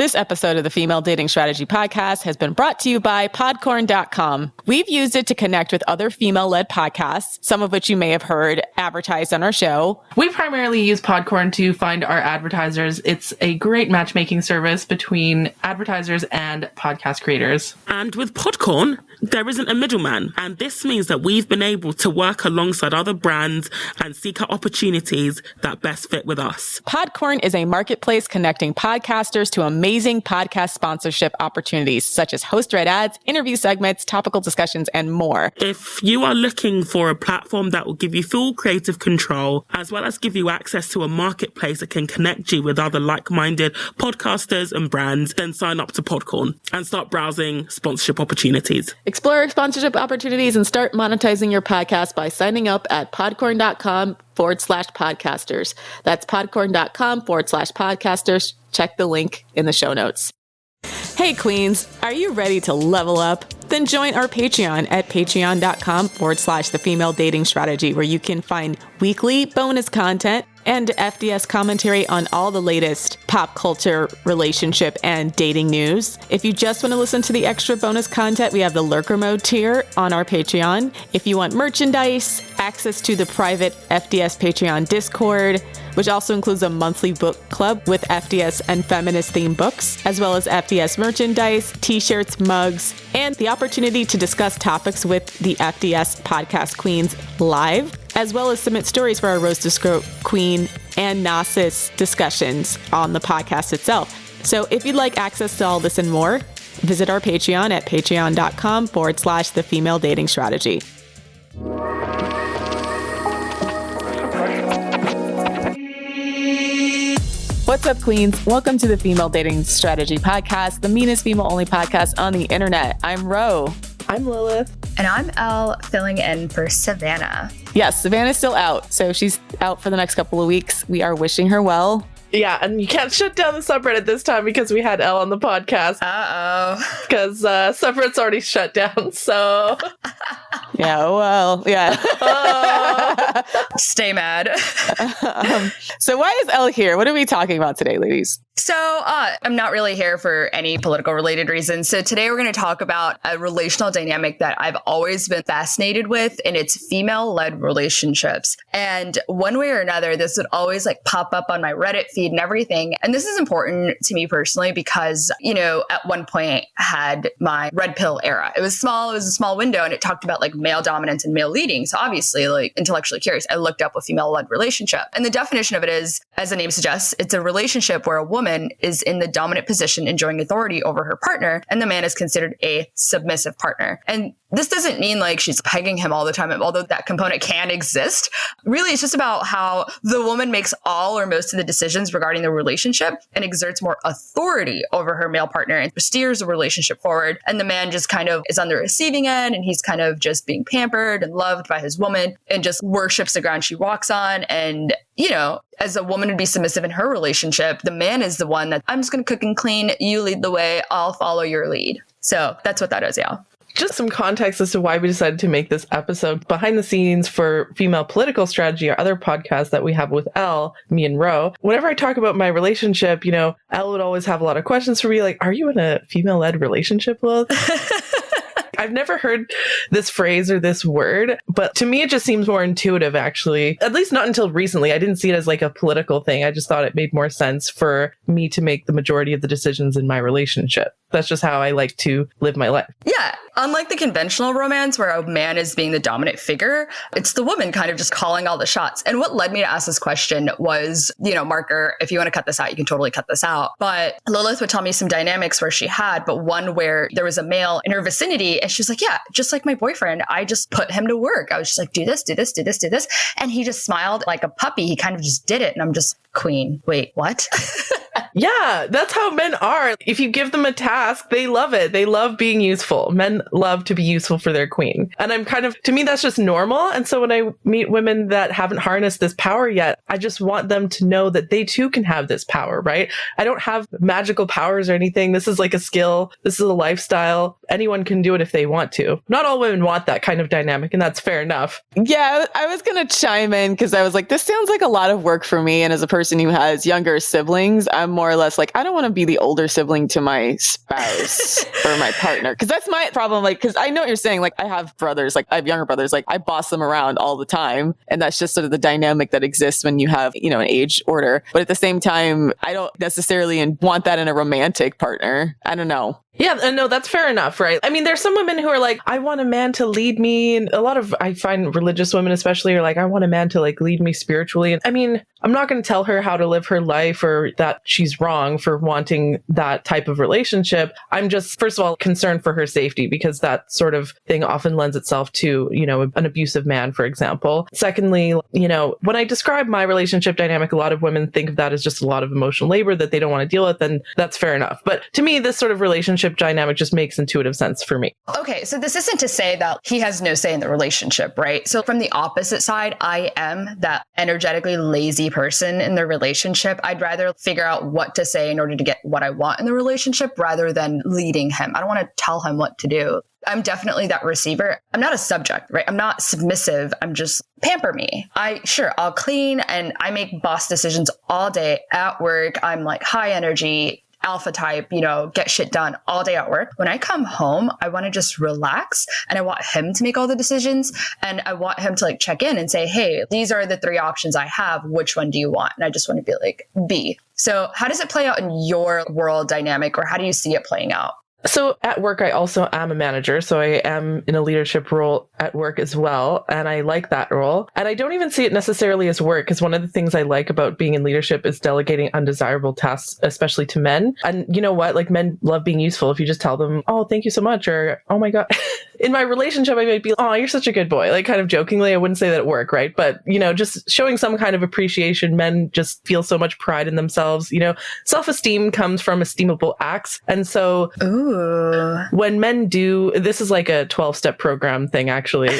This episode of the Female Dating Strategy Podcast has been brought to you by Podcorn.com. We've used it to connect with other female-led podcasts, some of which you may have heard advertised on our show. We primarily use Podcorn to find our advertisers. It's a great matchmaking service between advertisers and podcast creators. And with Podcorn, there isn't a middleman. And this means that we've been able to work alongside other brands and seek out opportunities that best fit with us. Podcorn is a marketplace connecting podcasters to amazing podcast sponsorship opportunities, such as host-read ads, interview segments, topical discussions, and more. If you are looking for a platform that will give you full creative control, as well as give you access to a marketplace that can connect you with other like-minded podcasters and brands, then sign up to Podcorn and start browsing sponsorship opportunities. Explore sponsorship opportunities and start monetizing your podcast by signing up at podcorn.com/podcasters. That's podcorn.com/podcasters. Check the link in the show notes. Hey Queens, are you ready to level up? Then join our Patreon at patreon.com/the female dating strategy, where you can find weekly bonus content and FDS commentary on all the latest pop culture, relationship, and dating news. If you just want to listen to the extra bonus content, we have the Lurker Mode tier on our Patreon. If you want merchandise, access to the private FDS Patreon Discord, which also includes a monthly book club with FDS and feminist-themed books, as well as FDS merchandise, t-shirts, mugs, and the opportunity to discuss topics with the FDS podcast queens live, as well as submit stories for our Rose to Scrote Queen and Gnosis discussions on the podcast itself. So if you'd like access to all this and more, visit our Patreon at patreon.com/the female dating strategy. What's up, Queens? Welcome to the Female Dating Strategy Podcast, the meanest female-only podcast on the internet. I'm Ro. I'm Lilith. And I'm Elle, filling in for Savannah. Yes, Savannah's still out, so she's out for the next couple of weeks. We are wishing her well. Yeah, and you can't shut down the subreddit this time because we had Elle on the podcast. Uh-oh. Because subreddit's already shut down, so... Yeah, well, yeah. Stay mad. So why is Elle here? What are we talking about today, ladies? So I'm not really here for any political related reasons. So today we're going to talk about a relational dynamic that I've always been fascinated with, and it's female-led relationships. And one way or another, this would always like pop up on my Reddit feed and everything. And this is important to me personally because, you know, at one point I had my red pill era. It was a small window, and it talked about like male dominance and male leading. So obviously, like intellectually curious, I looked up a female-led relationship. And the definition of it is, as the name suggests, it's a relationship where a woman is in the dominant position, enjoying authority over her partner, and the man is considered a submissive partner. And this doesn't mean like she's pegging him all the time, although that component can exist. Really, it's just about how the woman makes all or most of the decisions regarding the relationship and exerts more authority over her male partner and steers the relationship forward. And the man just kind of is on the receiving end, and he's kind of just being pampered and loved by his woman and just worships the ground she walks on. And, you know, as a woman would be submissive in her relationship, the man is the one that I'm just going to cook and clean. You lead the way. I'll follow your lead. So that's what that is, yeah. Just some context as to why we decided to make this episode. Behind the scenes for Female Political Strategy, our other podcast that we have with Elle, me and Ro, whenever I talk about my relationship, you know, Elle would always have a lot of questions for me, like, are you in a female-led relationship, Lilith? I've never heard this phrase or this word, but to me, it just seems more intuitive, actually. At least not until recently. I didn't see it as like a political thing. I just thought it made more sense for me to make the majority of the decisions in my relationship. That's just how I like to live my life. Yeah. Unlike the conventional romance where a man is being the dominant figure, it's the woman kind of just calling all the shots. And what led me to ask this question was, you know, Marker, if you want to cut this out, you can totally cut this out. But Lilith would tell me some dynamics where she had, but one where there was a male in her vicinity and she's like, yeah, just like my boyfriend, I just put him to work. I was just like, do this, do this, do this, do this. And he just smiled like a puppy. He kind of just did it. And I'm just, queen, wait, what? Yeah, that's how men are. If you give them a task, they love it. They love being useful. Men love to be useful for their queen. And to me, that's just normal. And so when I meet women that haven't harnessed this power yet, I just want them to know that they too can have this power, right? I don't have magical powers or anything. This is like a skill. This is a lifestyle. Anyone can do it if they want to. Not all women want that kind of dynamic, and that's fair enough. Yeah, I was going to chime in because I was like, this sounds like a lot of work for me. And as a person who has younger siblings, I'm more or less like, I don't want to be the older sibling to my spouse or my partner. Because that's my problem. Like, because I know what you're saying. Like, I have brothers, like I have younger brothers, like I boss them around all the time. And that's just sort of the dynamic that exists when you have, an age order. But at the same time, I don't necessarily want that in a romantic partner. I don't know. Yeah, no, that's fair enough, right? I mean, there's some women who are like, I want a man to lead me. And I find religious women especially are like, I want a man to like lead me spiritually. And I mean, I'm not going to tell her how to live her life or that she's wrong for wanting that type of relationship. I'm just, first of all, concerned for her safety because that sort of thing often lends itself to, an abusive man, for example. Secondly, when I describe my relationship dynamic, a lot of women think of that as just a lot of emotional labor that they don't want to deal with. And that's fair enough. But to me, this sort of relationship dynamic just makes intuitive sense for me. Okay, so this isn't to say that he has no say in the relationship, right? So from the opposite side, I am that energetically lazy person in the relationship. I'd rather figure out what to say in order to get what I want in the relationship rather than leading him. I don't want to tell him what to do. I'm definitely that receiver. I'm not a subject, right? I'm not submissive. I'm just pamper me. I'll clean and I make boss decisions all day at work. I'm like high energy, alpha type, get shit done all day at work. When I come home, I want to just relax and I want him to make all the decisions. And I want him to like check in and say, hey, these are the 3 options I have. Which one do you want? And I just want to be like, B. So how does it play out in your world dynamic, or how do you see it playing out? So at work, I also am a manager. So I am in a leadership role at work as well. And I like that role. And I don't even see it necessarily as work, because one of the things I like about being in leadership is delegating undesirable tasks, especially to men. And you know what? Like, men love being useful. If you just tell them, oh, thank you so much, or oh my God. In my relationship, I might be, oh, you're such a good boy. Like, kind of jokingly, I wouldn't say that at work, right? But, just showing some kind of appreciation. Men just feel so much pride in themselves. Self-esteem comes from esteemable acts. And so when men do, this is like a 12-step program thing, actually.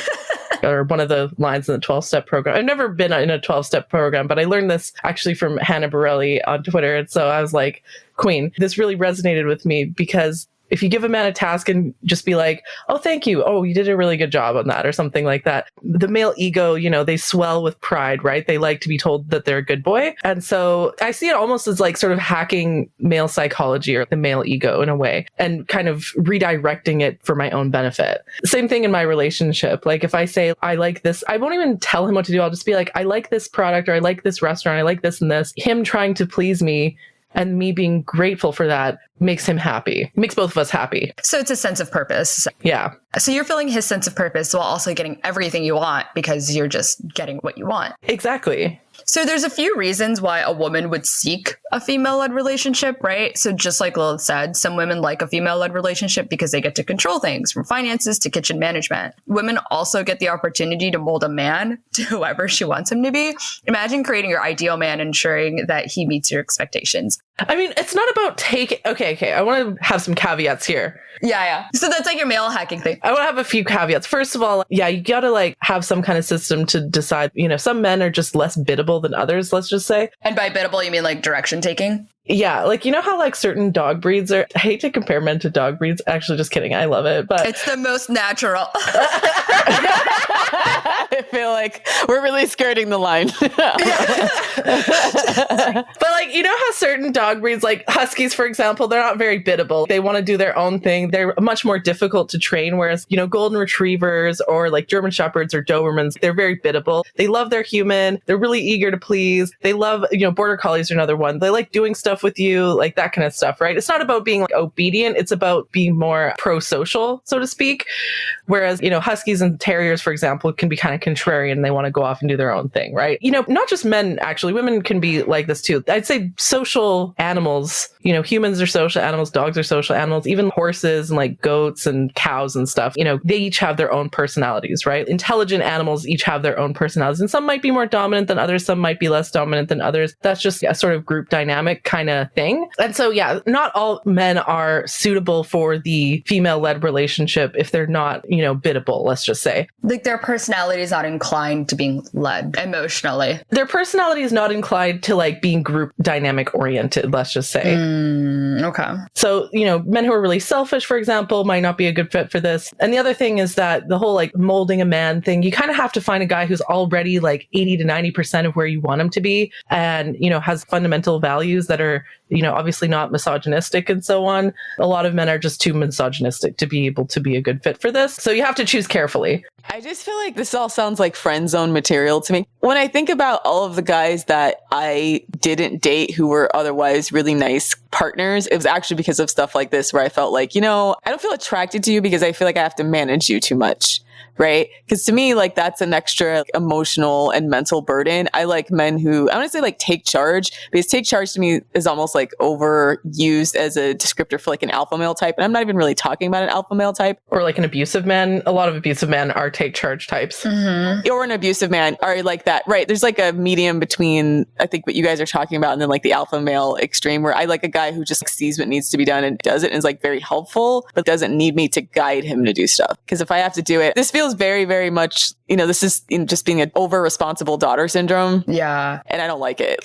Or one of the lines in the 12-step program. I've never been in a 12-step program, but I learned this actually from Hannah Borelli on Twitter. And so I was like, Queen, this really resonated with me, because if you give a man a task and just be like, oh, thank you. Oh, you did a really good job on that, or something like that. The male ego, they swell with pride, right? They like to be told that they're a good boy. And so I see it almost as like sort of hacking male psychology or the male ego in a way, and kind of redirecting it for my own benefit. Same thing in my relationship. Like, if I say, I like this, I won't even tell him what to do. I'll just be like, I like this product, or I like this restaurant, I like this and this. Him trying to please me and me being grateful for that makes him happy. Makes both of us happy. So it's a sense of purpose. Yeah. So you're feeling his sense of purpose while also getting everything you want, because you're just getting what you want. Exactly. So there's a few reasons why a woman would seek a female-led relationship, right? So just like Lilith said, some women like a female-led relationship because they get to control things, from finances to kitchen management. Women also get the opportunity to mold a man to whoever she wants him to be. Imagine creating your ideal man, ensuring that he meets your expectations. I mean, it's not about taking... Okay. I want to have some caveats here. Yeah. So that's like your male hacking thing. I want to have a few caveats. First of all, yeah, you got to like have some kind of system to decide, some men are just less biddable than others, let's just say. And by biddable, you mean like direction taking? Yeah, like, how like certain dog breeds are... I hate to compare men to dog breeds. Actually, just kidding. I love it, but... It's the most natural. I feel like we're really skirting the line. But like, how certain dog breeds, like huskies, for example, they're not very biddable. They want to do their own thing. They're much more difficult to train. Whereas, golden retrievers or like German shepherds or Dobermans, they're very biddable. They love their human. They're really eager to please. They love, border collies are another one. They like doing stuff with you, like that kind of stuff, right? It's not about being like obedient. It's about being more pro-social, so to speak. Whereas, huskies and terriers, for example, can be kind of contrarian. They want to go off and do their own thing, right? Not just men, actually, women can be like this too. I'd say social animals, humans are social animals, dogs are social animals, even horses and like goats and cows and stuff, they each have their own personalities, right? Intelligent animals each have their own personalities, and some might be more dominant than others. Some might be less dominant than others. That's just a sort of group dynamic kind kind of thing. And so, yeah, not all men are suitable for the female-led relationship if they're not, biddable, let's just say. Like their personality is not inclined to being led emotionally. Their personality is not inclined to like being group dynamic oriented, let's just say. Okay. So, men who are really selfish, for example, might not be a good fit for this. And the other thing is that the whole like molding a man thing, you kind of have to find a guy who's already like 80 to 90% of where you want him to be and, has fundamental values that are, obviously not misogynistic and so on. A lot of men are just too misogynistic to be able to be a good fit for this. So you have to choose carefully. I just feel like this all sounds like friend zone material to me. When I think about all of the guys that I didn't date who were otherwise really nice partners, it was actually because of stuff like this where I felt like, I don't feel attracted to you because I feel like I have to manage you too much. Right? Because to me, like that's an extra emotional and mental burden. I like men who, I want to say like take charge, because take charge to me is almost like overused as a descriptor for like an alpha male type. And I'm not even really talking about an alpha male type. Or like an abusive man. A lot of abusive men are take charge types. Mm-hmm. Or an abusive man are like that. Right. There's like a medium between, I think, what you guys are talking about and then like the alpha male extreme where I like a guy who just sees what needs to be done and does it and is like very helpful, but doesn't need me to guide him to do stuff. Because if I have to do it, this feels very, very much, this is just being an over responsible daughter syndrome. Yeah. And I don't like it.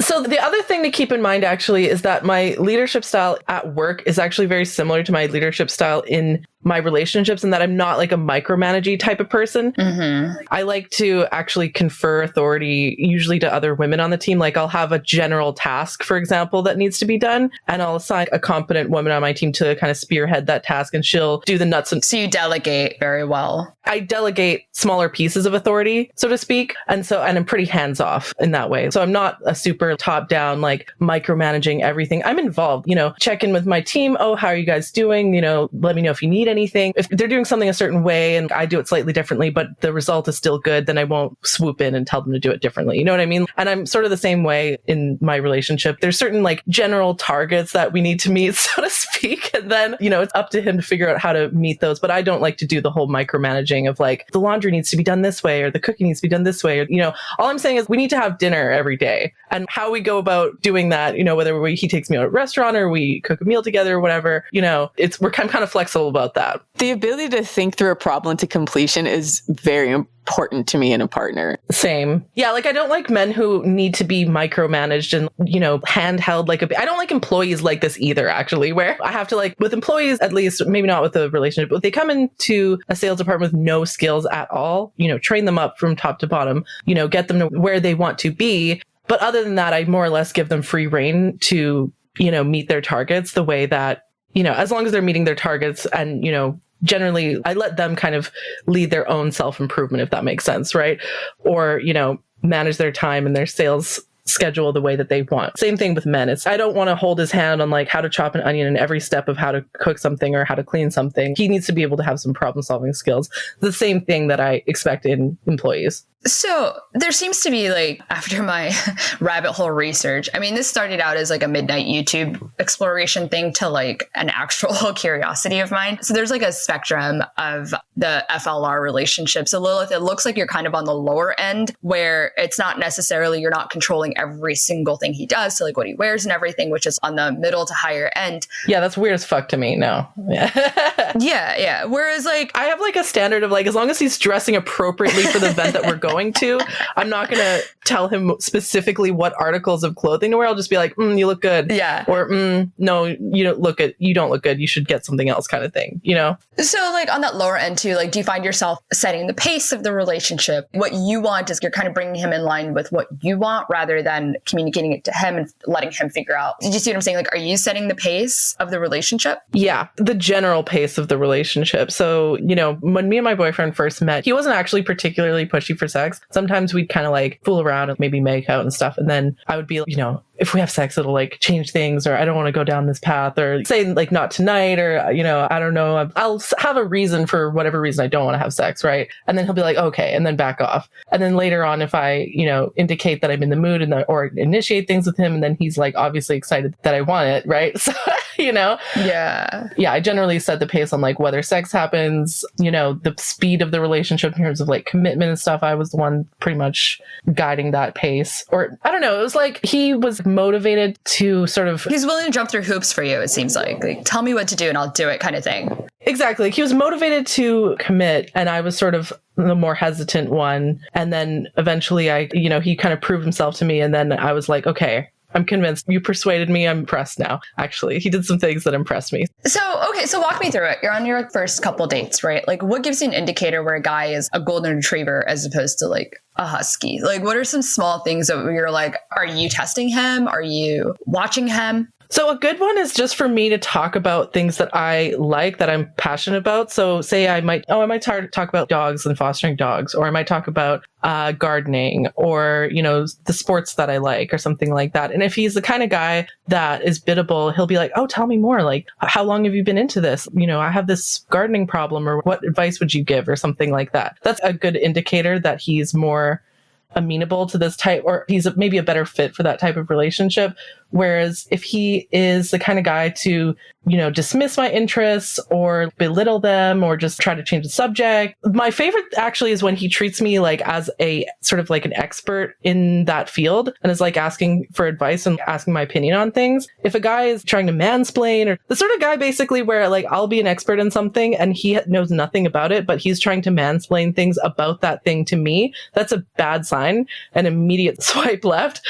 So the other thing to keep in mind actually is that my leadership style at work is actually very similar to my leadership style in my relationships, and that I'm not like a micromanaging type of person. Mm-hmm. I like to actually confer authority usually to other women on the team. Like I'll have a general task, for example, that needs to be done, and I'll assign a competent woman on my team to kind of spearhead that task, and she'll do the nuts and... So you delegate very well. I delegate smaller pieces of authority, so to speak. And I'm pretty hands off in that way. So I'm not a super top down, like micromanaging everything. I'm involved, check in with my team. Oh, how are you guys doing? Let me know if you need anything. If they're doing something a certain way and I do it slightly differently, but the result is still good, then I won't swoop in and tell them to do it differently. You know what I mean? And I'm sort of the same way in my relationship. There's certain like general targets that we need to meet, so to speak. And then, it's up to him to figure out how to meet those. But I don't like to do the whole micromanaging of like, the laundry needs to be done this way or the cooking needs to be done this way. Or, all I'm saying is we need to have dinner every day. And how we go about doing that, whether he takes me out at a restaurant or we cook a meal together or whatever, I'm kind of flexible about that. The ability to think through a problem to completion is very important to me in a partner. Same. Yeah, like I don't like men who need to be micromanaged and, handheld like I don't like employees like this either, actually, where I have to like, with employees, at least, maybe not with a relationship, but if they come into a sales department with no skills at all, train them up from top to bottom, get them to where they want to be. But other than that, I more or less give them free rein to, meet their targets the way that, as long as they're meeting their targets and, generally I let them kind of lead their own self-improvement, if that makes sense, right? Or, manage their time and their sales schedule the way that they want. Same thing with men. I don't want to hold his hand on like how to chop an onion in every step of how to cook something or how to clean something. He needs to be able to have some problem solving skills. The same thing that I expect in employees. So there seems to be like, after my rabbit hole research, this started out as like a midnight YouTube exploration thing to like an actual curiosity of mine. So there's like a spectrum of the FLR relationships. So Lilith, it looks like you're kind of on the lower end where it's not necessarily, you're not controlling every single thing he does. So like what he wears and everything, which is on the middle to higher end. Yeah, that's weird as fuck to me. No. Yeah. Whereas like, I have like a standard of like, as long as he's dressing appropriately for the event that we're going to, I'm not going to tell him specifically what articles of clothing to wear. I'll just be like, you look good. Yeah. Or, no, you don't look good. You don't look good. You should get something else kind of thing, So like on that lower end too, like, do you find yourself setting the pace of the relationship? What you want is you're kind of bringing him in line with what you want rather than communicating it to him and letting him figure out. Did you see what I'm saying? Like, are you setting the pace of the relationship? Yeah, the general pace of the relationship. So, when me and my boyfriend first met, he wasn't actually particularly pushy for sex. Sometimes we'd kind of like fool around and maybe make out and stuff. And then I would be, if we have sex, it'll like change things, or I don't want to go down this path, or say like not tonight, or, I don't know. I'll have a reason for whatever reason I don't want to have sex. Right. And then he'll be like, okay. And then back off. And then later on, if I, indicate that I'm in the mood or initiate things with him, and then he's like obviously excited that I want it. Right. So, Yeah. Yeah. I generally set the pace on like whether sex happens, the speed of the relationship in terms of like commitment and stuff. I was the one pretty much guiding that pace. Or I don't know. It was like he was motivated to sort of... He's willing to jump through hoops for you, it seems like tell me what to do and I'll do it kind of thing. Exactly. Like, he was motivated to commit, and I was sort of the more hesitant one. And then eventually he kind of proved himself to me. And then I was like, okay, I'm convinced. You persuaded me. I'm impressed now. Actually, he did some things that impressed me. So walk me through it. You're on your first couple dates, right? Like, what gives you an indicator where a guy is a golden retriever as opposed to like a husky? Like, what are some small things that you're like, are you testing him? Are you watching him? So a good one is just for me to talk about things that I like, that I'm passionate about. So say I might talk about dogs and fostering dogs, or I might talk about gardening, or, the sports that I like, or something like that. And if he's the kind of guy that is biddable, he'll be like, oh, tell me more. Like, how long have you been into this? I have this gardening problem, or what advice would you give, or something like that. That's a good indicator that he's more amenable to this type, or he's maybe a better fit for that type of relationship. Whereas if he is the kind of guy to, dismiss my interests or belittle them, or just try to change the subject. My favorite actually is when he treats me like as a sort of like an expert in that field, and is like asking for advice and asking my opinion on things. If a guy is trying to mansplain, or the sort of guy basically where like I'll be an expert in something and he knows nothing about it, but he's trying to mansplain things about that thing to me, that's a bad sign. An immediate swipe left.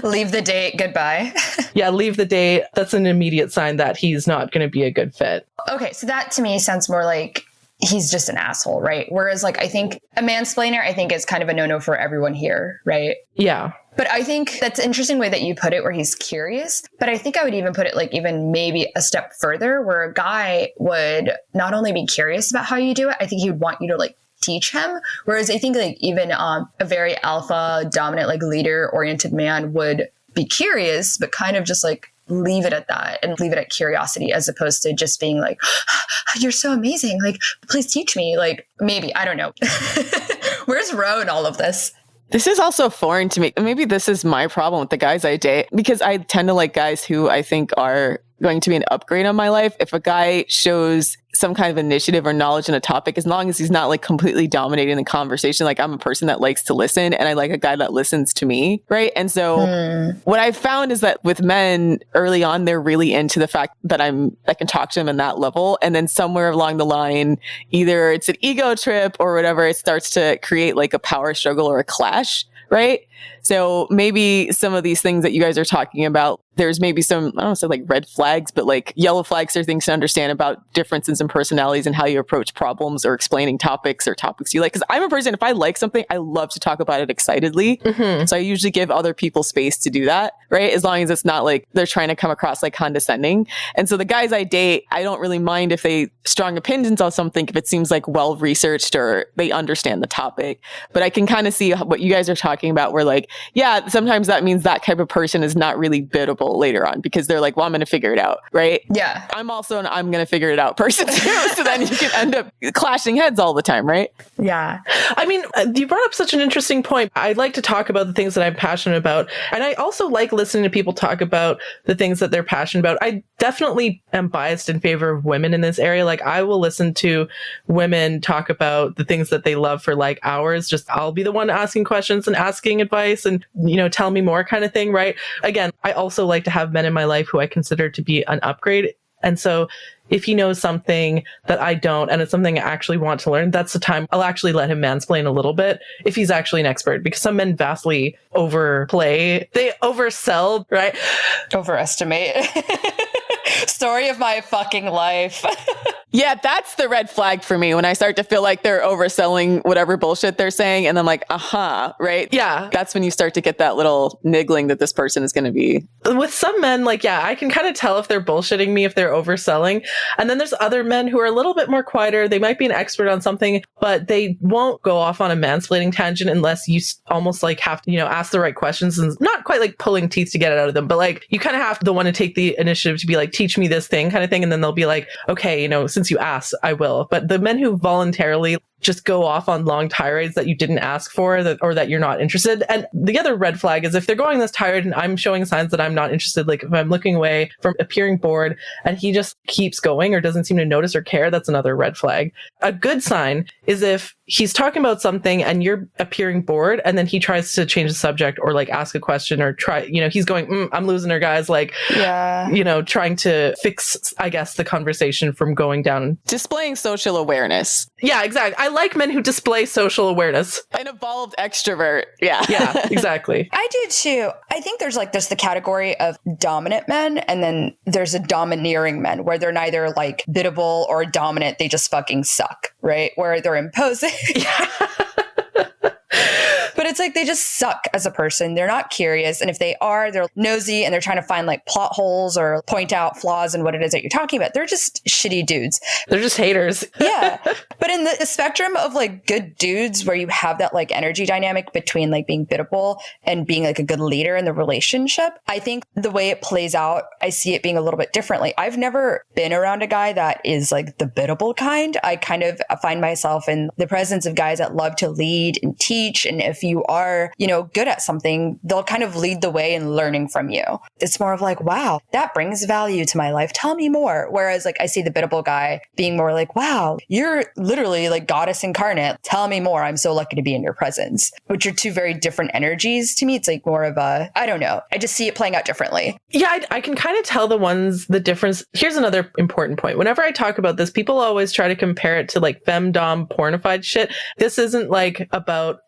Leave the date. Goodbye. Yeah, leave the date. That's an immediate sign that he's not going to be a good fit. Okay, so that to me sounds more like he's just an asshole, right? Whereas like I think a mansplainer, I think is kind of a no-no for everyone here, right? Yeah. But I think that's an interesting way that you put it, where he's curious. But I think I would even put it like even maybe a step further, where a guy would not only be curious about how you do it, I think he would want you to like teach him. Whereas I think like even a very alpha dominant, like leader oriented man would be curious, but kind of just like leave it at that and leave it at curiosity, as opposed to just being like, you're so amazing. Like, please teach me. Like, maybe, I don't know. Where's Ro in all of this? This is also foreign to me. Maybe this is my problem with the guys I date, because I tend to like guys who I think are going to be an upgrade on my life. If a guy shows some kind of initiative or knowledge in a topic, as long as he's not like completely dominating the conversation. Like, I'm a person that likes to listen, and I like a guy that listens to me, right? And so what I've found is that with men early on, they're really into the fact that I can talk to them in that level. And then somewhere along the line, either it's an ego trip or whatever, it starts to create like a power struggle or a clash, right? So maybe some of these things that you guys are talking about, there's maybe some, I don't want to say like red flags, but like yellow flags are things to understand about differences in personalities and how you approach problems or explaining topics or topics you like. Because I'm a person, if I like something, I love to talk about it excitedly. Mm-hmm. So I usually give other people space to do that, right? As long as it's not like they're trying to come across like condescending. And so the guys I date, I don't really mind if they strong opinions on something, if it seems like well-researched or they understand the topic. But I can kind of see what you guys are talking about, where like, yeah, sometimes that means that type of person is not really biddable later on, because they're like, well, I'm going to figure it out, right? Yeah. I'm also an I'm going to figure it out person too. So then you can end up clashing heads all the time, right? Yeah. I mean, you brought up such an interesting point. I like to talk about the things that I'm passionate about. And I also like listening to people talk about the things that they're passionate about. I definitely am biased in favor of women in this area. Like, I will listen to women talk about the things that they love for like hours. Just I'll be the one asking questions and asking advice and, tell me more kind of thing, right? Again, I also like to have men in my life who I consider to be an upgrade. And so if he knows something that I don't, and it's something I actually want to learn, that's the time I'll actually let him mansplain a little bit if he's actually an expert, because some men vastly overplay. They oversell, right? Overestimate. Story of my fucking life. Yeah, that's the red flag for me, when I start to feel like they're overselling whatever bullshit they're saying. And I'm like, right? Yeah. That's when you start to get that little niggling that this person is going to be. With some men, like, yeah, I can kind of tell if they're bullshitting me, if they're overselling. And then there's other men who are a little bit more quieter. They might be an expert on something, but they won't go off on a mansplaining tangent unless you almost like have to, ask the right questions, and not quite like pulling teeth to get it out of them, but like you kind of have to want to take the initiative to be like, teach me this thing kind of thing. And then they'll be like, okay, since you asked, I will. But the men who voluntarily just go off on long tirades that you didn't ask for or that you're not interested. And the other red flag is if they're going this tirade and I'm showing signs that I'm not interested, like if I'm looking away from appearing bored and he just keeps going or doesn't seem to notice or care, that's another red flag. A good sign is if he's talking about something and you're appearing bored and then he tries to change the subject or like ask a question or try, he's going, I'm losing her, guys. Like, trying to fix, I guess, the conversation from going down. Displaying social awareness. Yeah, exactly. I like men who display social awareness. An evolved extrovert. Yeah. Yeah, exactly. I do too. I think there's the category of dominant men, and then there's a domineering men where they're neither like biddable or dominant. They just fucking suck, right? Where they're imposing. But it's like they just suck as a person. They're not curious. And if they are, they're nosy and they're trying to find like plot holes or point out flaws in what it is that you're talking about. They're just shitty dudes. They're just haters. Yeah. But in the spectrum of like good dudes where you have that like energy dynamic between like being biddable and being like a good leader in the relationship, I think the way it plays out, I see it being a little bit differently. I've never been around a guy that is like the biddable kind. I kind of find myself in the presence of guys that love to lead and teach. And if you are, good at something, they'll kind of lead the way in learning from you. It's more of like, wow, that brings value to my life. Tell me more. Whereas like I see the biddable guy being more like, wow, you're literally like goddess incarnate. Tell me more. I'm so lucky to be in your presence. Which are two very different energies to me. It's like more of a, I don't know. I just see it playing out differently. Yeah, I can kind of tell the difference. Here's another important point. Whenever I talk about this, people always try to compare it to like femdom pornified shit. This isn't like about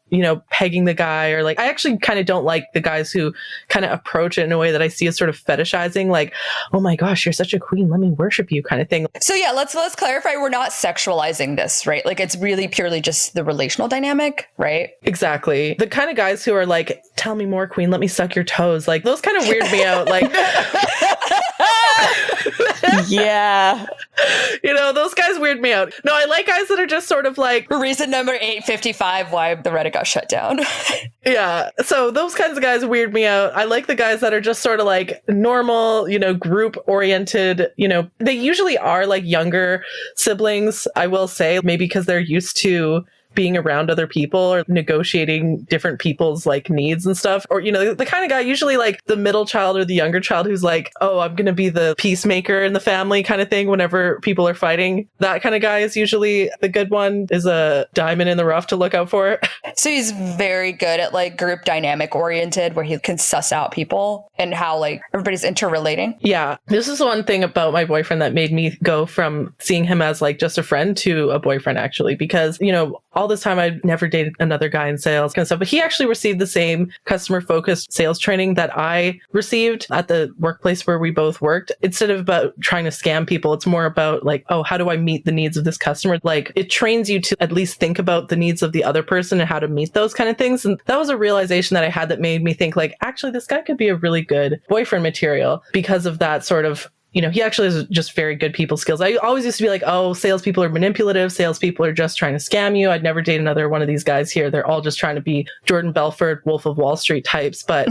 pegging the guy or like, I actually kind of don't like the guys who kind of approach it in a way that I see as sort of fetishizing, like, oh my gosh, you're such a queen, let me worship you kind of thing. So yeah, let's clarify. We're not sexualizing this, right? Like it's really purely just the relational dynamic, right? Exactly. The kind of guys who are like, tell me more, queen, let me suck your toes. Like those kind of weird me out. Like, yeah. Those guys weird me out. No, I like guys that are just sort of like... Reason number 855 why the Reddit got shut down. Yeah. So those kinds of guys weird me out. I like the guys that are just sort of like normal, group oriented, they usually are like younger siblings, I will say, maybe because they're used to being around other people or negotiating different people's like needs and stuff. Or, the kind of guy, usually like the middle child or the younger child who's like, oh, I'm going to be the peacemaker in the family kind of thing whenever people are fighting. That kind of guy is usually the good one, is a diamond in the rough to look out for. So he's very good at like group dynamic oriented where he can suss out people and how like everybody's interrelating. Yeah. This is one thing about my boyfriend that made me go from seeing him as like just a friend to a boyfriend, actually, because, all this time I'd never dated another guy in sales kind of stuff, but he actually received the same customer focused sales training that I received at the workplace where we both worked. Instead of about trying to scam people, it's more about like, oh, how do I meet the needs of this customer? Like it trains you to at least think about the needs of the other person and how to meet those kind of things. And that was a realization that I had that made me think like, actually, this guy could be a really good boyfriend material because of that sort of, he actually has just very good people skills. I always used to be like, oh, salespeople are manipulative. Salespeople are just trying to scam you. I'd never date another one of these guys here. They're all just trying to be Jordan Belfort, Wolf of Wall Street types. But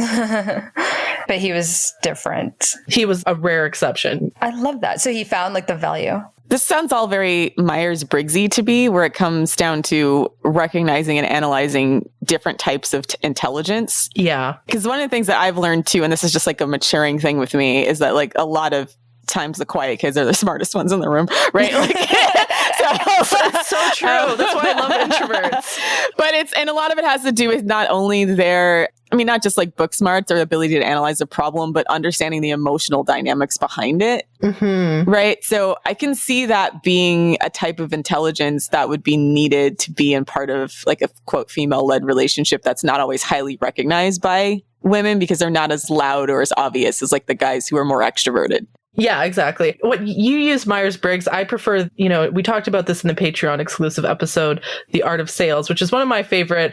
but he was different. He was a rare exception. I love that. So he found like the value. This sounds all very Myers-Briggsy to me, where it comes down to recognizing and analyzing different types of intelligence. Yeah. Because one of the things that I've learned too, and this is just like a maturing thing with me, is that like a lot of times the quiet kids are the smartest ones in the room, right? Like, that's so true. That's why I love introverts. But and a lot of it has to do with not only not just like book smarts or ability to analyze a problem, but understanding the emotional dynamics behind it. Mm-hmm. Right. So I can see that being a type of intelligence that would be needed to be in part of like a quote female led relationship that's not always highly recognized by women because they're not as loud or as obvious as like the guys who are more extroverted. Yeah, exactly. What you use Myers-Briggs, I prefer, we talked about this in the Patreon exclusive episode, The Art of Sales, which is one of my favorite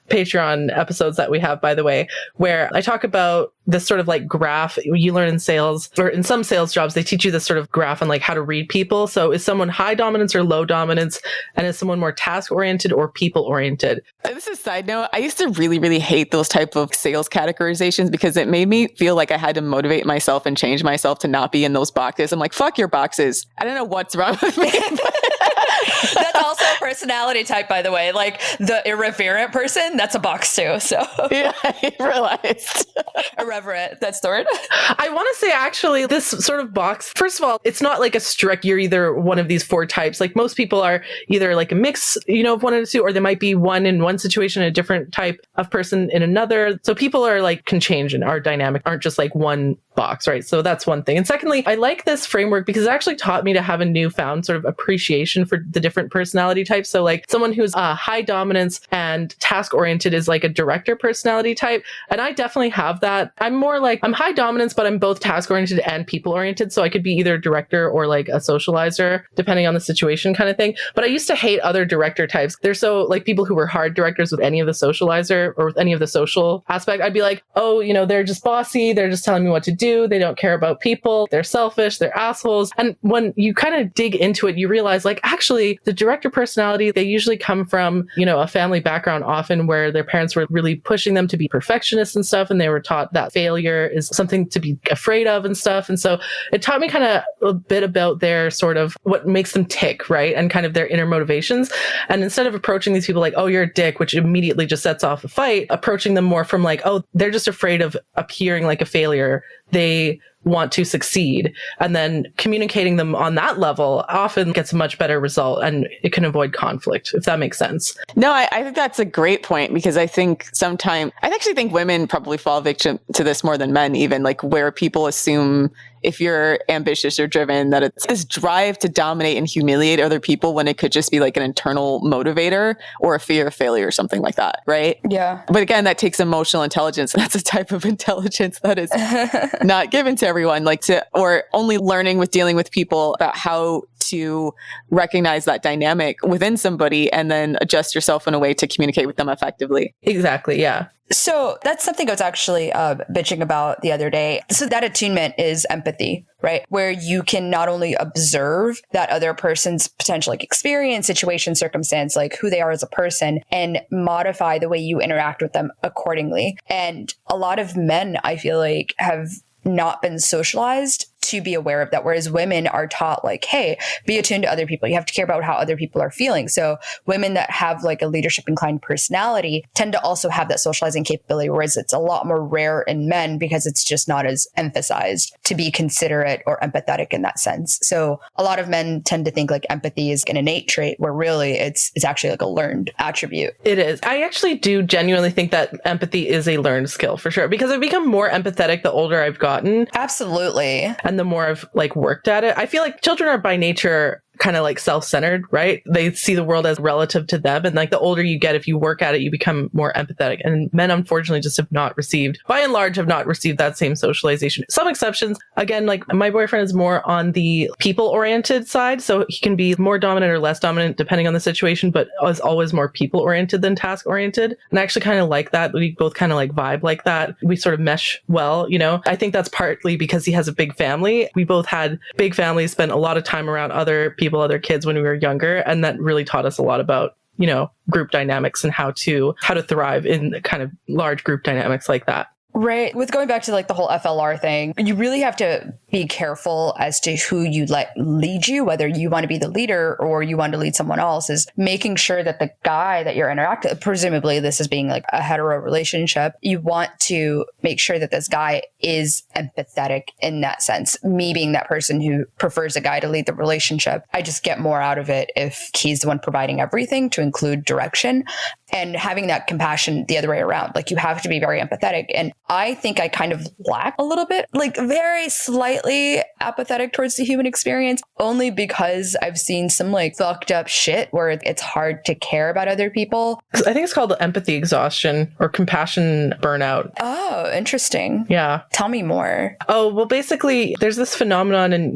Patreon episodes that we have, by the way, where I talk about this sort of like graph you learn in sales, or in some sales jobs, they teach you this sort of graph on like how to read people. So is someone high dominance or low dominance? And is someone more task oriented or people oriented? This is a side note. I used to really, really hate those type of sales categorizations because it made me feel like I had to motivate myself and change myself to not be in those boxes. I'm like, fuck your boxes. I don't know what's wrong with me. That's also a personality type, by the way. Like the irreverent person, that's a box too. So Yeah, I realized. irreverent, that's the word. I want to say actually this sort of box, first of all, it's not like a strict, you're either one of these 4 types. Like most people are either like a mix, of one of the two, or they might be one in one situation, a different type of person in another. So people are like, can change and are dynamic, aren't just like one box, right? So that's one thing. And secondly, I like this framework because it actually taught me to have a newfound sort of appreciation for the different personality types. So like someone who's high dominance and task oriented is like a director personality type. And I definitely have that. I'm more like, I'm high dominance, but I'm both task oriented and people oriented. So I could be either a director or like a socializer, depending on the situation kind of thing. But I used to hate other director types. They're so like people who were hard directors with any of the socializer or with any of the social aspect. I'd be like, oh, they're just bossy. They're just telling me what to do. They don't care about people. They're selfish. They're assholes. And when you kind of dig into it, you realize like, actually the director personality, they usually come from, a family background often where their parents were really pushing them to be perfectionists and stuff. And they were taught that failure is something to be afraid of and stuff. And so it taught me kind of a bit about their sort of what makes them tick, right? And kind of their inner motivations. And instead of approaching these people like, oh, you're a dick, which immediately just sets off a fight, approaching them more from like, oh, they're just afraid of appearing like a failure. They want to succeed. And then communicating them on that level often gets a much better result and it can avoid conflict, if that makes sense. No, I think that's a great point because I actually think women probably fall victim to this more than men, even like where people assume if you're ambitious or driven, that it's this drive to dominate and humiliate other people when it could just be like an internal motivator or a fear of failure or something like that, right? Yeah. But again, that takes emotional intelligence. That's a type of intelligence that is not given to everyone, or only learning with dealing with people about how to recognize that dynamic within somebody and then adjust yourself in a way to communicate with them effectively. Exactly. Yeah. So that's something I was actually bitching about the other day. So that attunement is empathy, right? Where you can not only observe that other person's potential experience, situation, circumstance, like who they are as a person, and modify the way you interact with them accordingly. And a lot of men, I feel like, have not been socialized to be aware of that. Whereas women are taught like, hey, be attuned to other people. You have to care about how other people are feeling. So women that have like a leadership inclined personality tend to also have that socializing capability, whereas it's a lot more rare in men because it's just not as emphasized to be considerate or empathetic in that sense. So a lot of men tend to think like empathy is an innate trait where really it's actually like a learned attribute. It is. I actually do genuinely think that empathy is a learned skill for sure, because I've become more empathetic the older I've gotten. Absolutely. And the more I've worked at it. I feel like children are by nature kind of self-centered, right? They see the world as relative to them. And the older you get, if you work at it, you become more empathetic. And men, unfortunately, just have not received, by and large, have not received that same socialization. Some exceptions. Again, my boyfriend is more on the people-oriented side. So he can be more dominant or less dominant depending on the situation, but is always more people-oriented than task-oriented. And I actually kind of like that. We both kind of vibe like that. We sort of mesh well, I think that's partly because he has a big family. We both had big families, spent a lot of time around other people, other kids when we were younger. And that really taught us a lot about, group dynamics and how to thrive in kind of large group dynamics like that. Right. With going back to the whole FLR thing, you really have to be careful as to who you let lead you, whether you want to be the leader or you want to lead someone else, is making sure that the guy that you're interacting with, presumably this is being a hetero relationship, you want to make sure that this guy is empathetic in that sense. Me being that person who prefers a guy to lead the relationship, I just get more out of it if he's the one providing everything to include direction. And having that compassion the other way around. You have to be very empathetic. And I think I kind of lack a little bit, very slightly apathetic towards the human experience, only because I've seen some fucked up shit where it's hard to care about other people. I think it's called empathy exhaustion or compassion burnout. Oh, interesting. Yeah. Tell me more. Oh, well, basically there's this phenomenon in,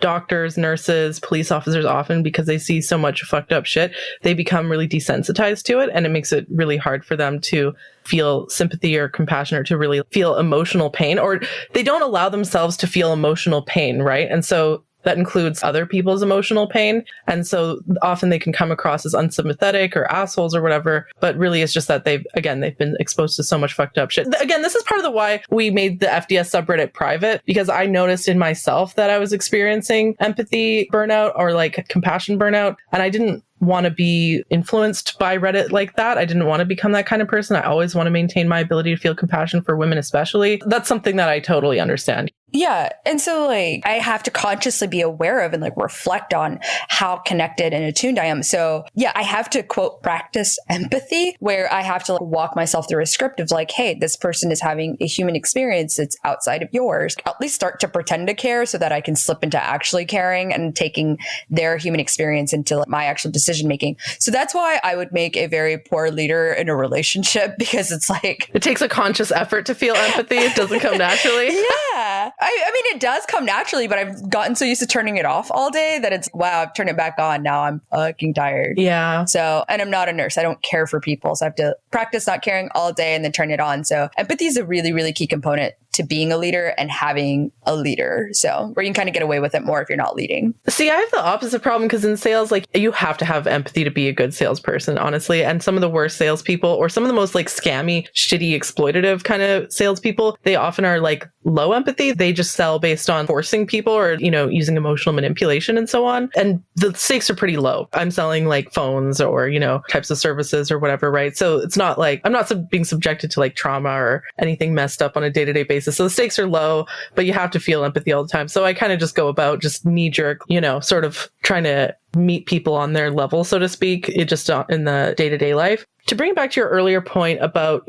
doctors, nurses, police officers, often because they see so much fucked up shit, they become really desensitized to it. And it makes it really hard for them to feel sympathy or compassion or to really feel emotional pain, or they don't allow themselves to feel emotional pain, right? And so that includes other people's emotional pain. And so often they can come across as unsympathetic or assholes or whatever, but really it's just that they've been exposed to so much fucked up shit. Again, this is part of the why we made the FDS subreddit private, because I noticed in myself that I was experiencing empathy burnout or like compassion burnout, and I didn't want to be influenced by Reddit like that. I didn't want to become that kind of person. I always want to maintain my ability to feel compassion for women, especially. That's something that I totally understand. Yeah. And so like I have to consciously be aware of and like reflect on how connected and attuned I am. So yeah, I have to quote practice empathy, where I have to like walk myself through a script of like, hey, this person is having a human experience that's outside of yours. At least start to pretend to care so that I can slip into actually caring and taking their human experience into like, my actual decision making. So that's why I would make a very poor leader in a relationship, because it's like it takes a conscious effort to feel empathy. It doesn't come naturally. Yeah. I mean, it does come naturally, but I've gotten so used to turning it off all day that it's, wow, I've turned it back on. Now I'm fucking tired. Yeah. So, and I'm not a nurse. I don't care for people. So I have to practice not caring all day and then turn it on. So empathy is a really, really key component to being a leader and having a leader. So where you can kind of get away with it more if you're not leading. See, I have the opposite problem, because in sales, like you have to have empathy to be a good salesperson, honestly. And some of the worst salespeople, or some of the most like scammy, shitty, exploitative kind of salespeople, they often are like low empathy. They just sell based on forcing people or, using emotional manipulation and so on. And the stakes are pretty low. I'm selling like phones or, types of services or whatever, right? So it's not like I'm not being subjected to like trauma or anything messed up on a day-to-day basis. So the stakes are low, but you have to feel empathy all the time. So I kind of just go about just knee-jerk, sort of trying to meet people on their level, so to speak, it just in the day-to-day life. To bring it back to your earlier point about,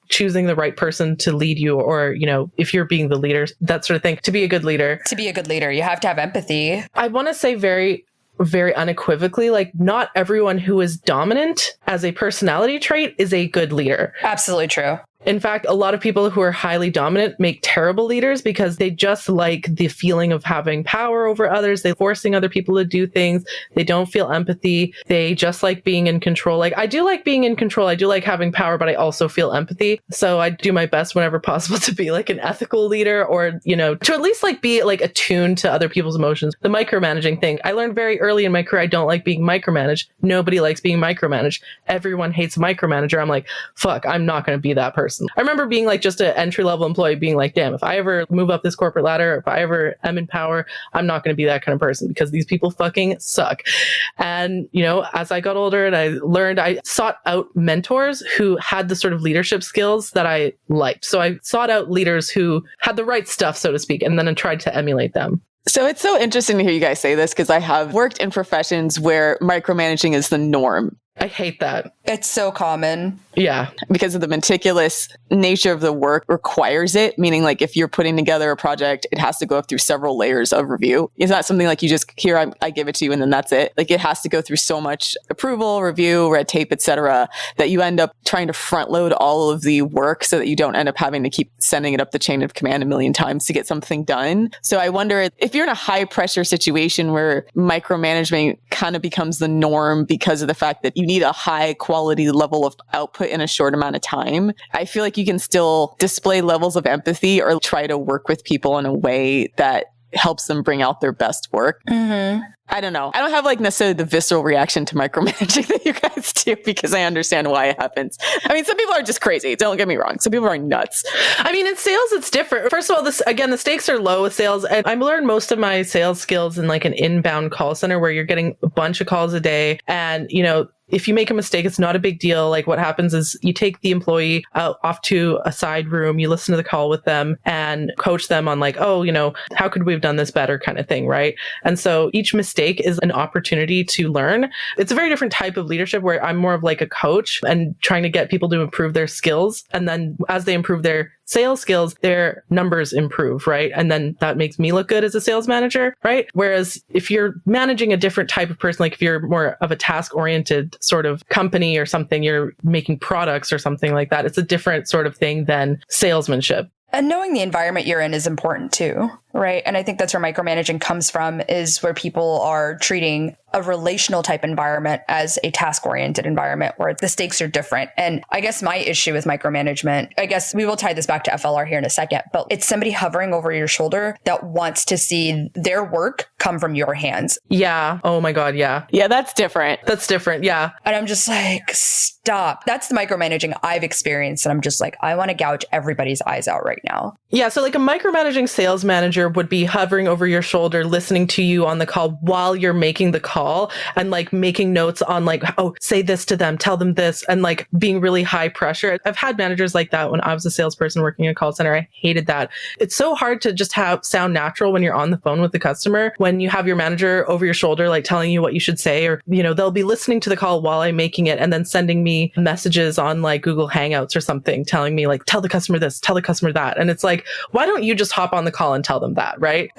choosing the right person to lead you, or, if you're being the leader, that sort of thing, to be a good leader. To be a good leader, you have to have empathy. I want to say very unequivocally, like not everyone who is dominant as a personality trait is a good leader. Absolutely true. In fact, a lot of people who are highly dominant make terrible leaders because they just like the feeling of having power over others. They're forcing other people to do things. They don't feel empathy. They just like being in control. Like I do like being in control. I do like having power, but I also feel empathy. So I do my best whenever possible to be like an ethical leader, or, to at least like be like attuned to other people's emotions. The micromanaging thing, I learned very early in my career, I don't like being micromanaged. Nobody likes being micromanaged. Everyone hates a micromanager. I'm like, fuck, I'm not going to be that person. I remember being like just an entry-level employee being like, damn, if I ever move up this corporate ladder, if I ever am in power, I'm not going to be that kind of person because these people fucking suck. And, as I got older and I learned, I sought out mentors who had the sort of leadership skills that I liked. So I sought out leaders who had the right stuff, so to speak, and then I tried to emulate them. So it's so interesting to hear you guys say this, because I have worked in professions where micromanaging is the norm. I hate that. It's so common. Yeah. Because of the meticulous nature of the work requires it, meaning like if you're putting together a project, it has to go through several layers of review. It's not something like you just, here, I give it to you and then that's it. Like it has to go through so much approval, review, red tape, etc., that you end up trying to front load all of the work so that you don't end up having to keep sending it up the chain of command a million times to get something done. So I wonder if you're in a high pressure situation where micromanagement kind of becomes the norm because of the fact that you need a high quality level of output in a short amount of time, I feel like you can still display levels of empathy or try to work with people in a way that helps them bring out their best work. Mm-hmm. I don't know. I don't have like necessarily the visceral reaction to micromanaging that you guys do, because I understand why it happens. I mean, some people are just crazy. Don't get me wrong. Some people are nuts. I mean, in sales, it's different. First of all, the stakes are low with sales. And I learned most of my sales skills in like an inbound call center where you're getting a bunch of calls a day. And, if you make a mistake, it's not a big deal. Like what happens is you take the employee off to a side room, you listen to the call with them and coach them on like, oh, how could we have done this better kind of thing, right? And so each mistake is an opportunity to learn. It's a very different type of leadership where I'm more of like a coach and trying to get people to improve their skills. And then as they improve their sales skills, their numbers improve, right? And then that makes me look good as a sales manager, right? Whereas if you're managing a different type of person, like if you're more of a task-oriented sort of company or something, you're making products or something like that, it's a different sort of thing than salesmanship. And knowing the environment you're in is important too, right? And I think that's where micromanaging comes from, is where people are treating a relational type environment as a task oriented environment where the stakes are different. And I guess my issue with micromanagement, I guess we will tie this back to FLR here in a second, but it's somebody hovering over your shoulder that wants to see their work come from your hands. Yeah. Oh my God. Yeah. Yeah, that's different. That's different. Yeah. And I'm just like, stop. That's the micromanaging I've experienced. And I'm just like, I want to gouge everybody's eyes out right now. Yeah. So like a micromanaging sales manager would be hovering over your shoulder, listening to you on the call while you're making the call and like making notes on like, oh, say this to them, tell them this, and like being really high pressure. I've had managers like that when I was a salesperson working in a call center. I hated that. It's so hard to just sound natural when you're on the phone with the customer, when you have your manager over your shoulder, like telling you what you should say, or, you know, they'll be listening to the call while I'm making it and then sending me messages on like Google Hangouts or something, telling me like, tell the customer this, tell the customer that. And it's like, why don't you just hop on the call and tell them that, right?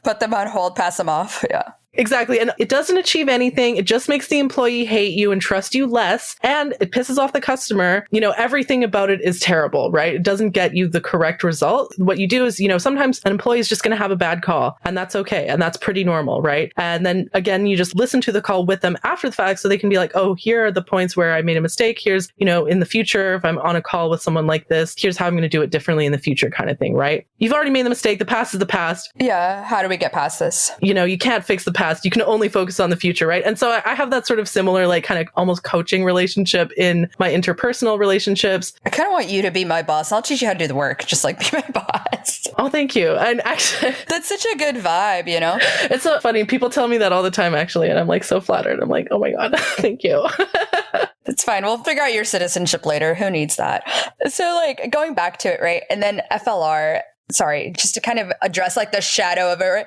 Put them on hold, pass them off. Yeah. Exactly. And it doesn't achieve anything. It just makes the employee hate you and trust you less. And it pisses off the customer. You know, everything about it is terrible, right? It doesn't get you the correct result. What you do is, you know, sometimes an employee is just going to have a bad call, and that's okay. And that's pretty normal, right? And then again, you just listen to the call with them after the fact so they can be like, oh, here are the points where I made a mistake. Here's, you know, in the future, if I'm on a call with someone like this, here's how I'm going to do it differently in the future kind of thing, right? You've already made the mistake. The past is the past. Yeah. How do we get past this? You know, you can't fix the past. You can only focus on the future, right? And so I have that sort of similar, like kind of almost coaching relationship in my interpersonal relationships. I kind of want you to be my boss. I'll teach you how to do the work. Just like be my boss. Oh, thank you. And actually, that's such a good vibe, you know? It's so funny. People tell me that all the time, actually. And I'm like so flattered. I'm like, oh my God, thank you. It's fine. We'll figure out your citizenship later. Who needs that? So like going back to it, right? And then FLR, sorry, just to kind of address like the shadow of it. Right?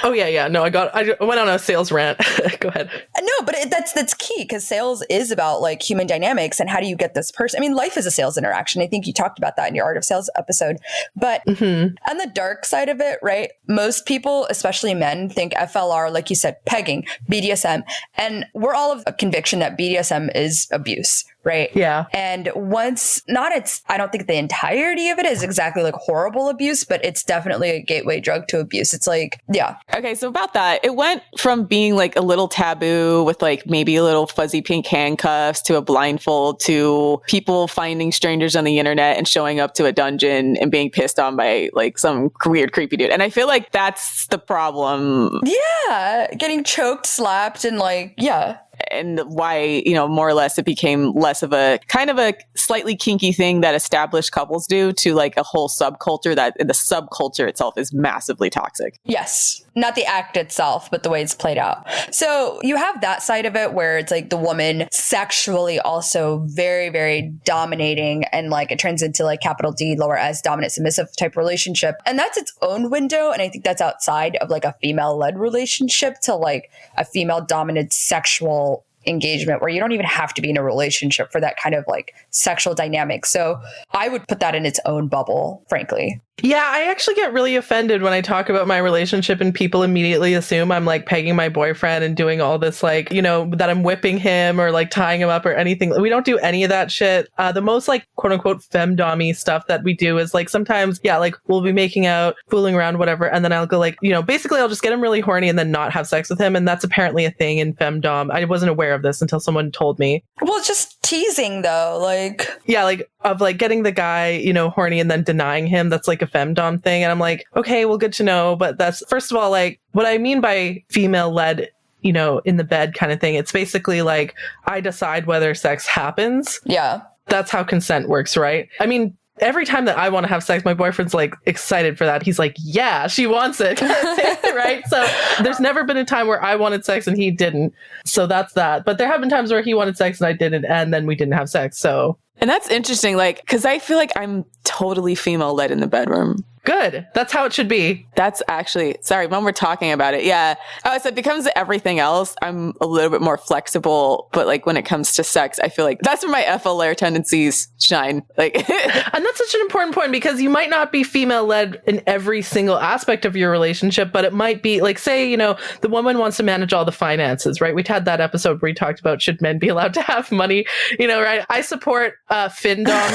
Oh yeah. No, I went on a sales rant. Go ahead. No, but that's key because sales is about like human dynamics and how do you get this person? I mean, life is a sales interaction. I think you talked about that in your Art of Sales episode. But on the dark side of it, right? Most people, especially men, think FLR, like you said, pegging, BDSM, and we're all of a conviction that BDSM is abuse. Right. Yeah. And I don't think the entirety of it is exactly like horrible abuse, but it's definitely a gateway drug to abuse. It's like, yeah. Okay. So about that, it went from being like a little taboo with like maybe a little fuzzy pink handcuffs to a blindfold to people finding strangers on the internet and showing up to a dungeon and being pissed on by like some weird, creepy dude. And I feel like that's the problem. Yeah. Getting choked, slapped, and like, yeah. And why, you know, more or less it became less of a kind of a slightly kinky thing that established couples do to like a whole subculture that the subculture itself is massively toxic. Yes. Not the act itself, but the way it's played out. So you have that side of it where it's like the woman sexually also very, very dominating and like it turns into like capital D, lower S, dominant, submissive type relationship. And that's its own window. And I think that's outside of like a female led relationship to like a female dominant sexual engagement where you don't even have to be in a relationship for that kind of like sexual dynamic. So I would put that in its own bubble, frankly. Yeah, I actually get really offended when I talk about my relationship and people immediately assume I'm like pegging my boyfriend and doing all this like, you know, that I'm whipping him or like tying him up or anything. We don't do any of that shit. The most like quote unquote femdom-y stuff that we do is like sometimes, yeah, like we'll be making out, fooling around, whatever. And then I'll go like, you know, basically I'll just get him really horny and then not have sex with him. And that's apparently a thing in femdom. I wasn't aware of this until someone told me. Well, it's just teasing though. Like, yeah, like of like getting the guy, you know, horny and then denying him. That's like a femdom thing. And I'm like, okay, well, good to know. But that's, first of all, like what I mean by female led, you know, in the bed kind of thing. It's basically like I decide whether sex happens. Yeah. That's how consent works, right? I mean, every time that I want to have sex, my boyfriend's like excited for that. He's like, yeah, she wants it. Right? So there's never been a time where I wanted sex and he didn't. So that's that. But there have been times where he wanted sex and I didn't, and then we didn't have sex. So. And that's interesting, like, because I feel like I'm totally female led in the bedroom. Good. That's how it should be. That's actually, sorry, when we're talking about it. Yeah. Oh, so it becomes everything else. I'm a little bit more flexible, but like when it comes to sex, I feel like that's where my FLR tendencies shine. Like, and that's such an important point because you might not be female led in every single aspect of your relationship, but it might be like, say, you know, the woman wants to manage all the finances, right? We had that episode where we talked about should men be allowed to have money, you know, right? I support Findom.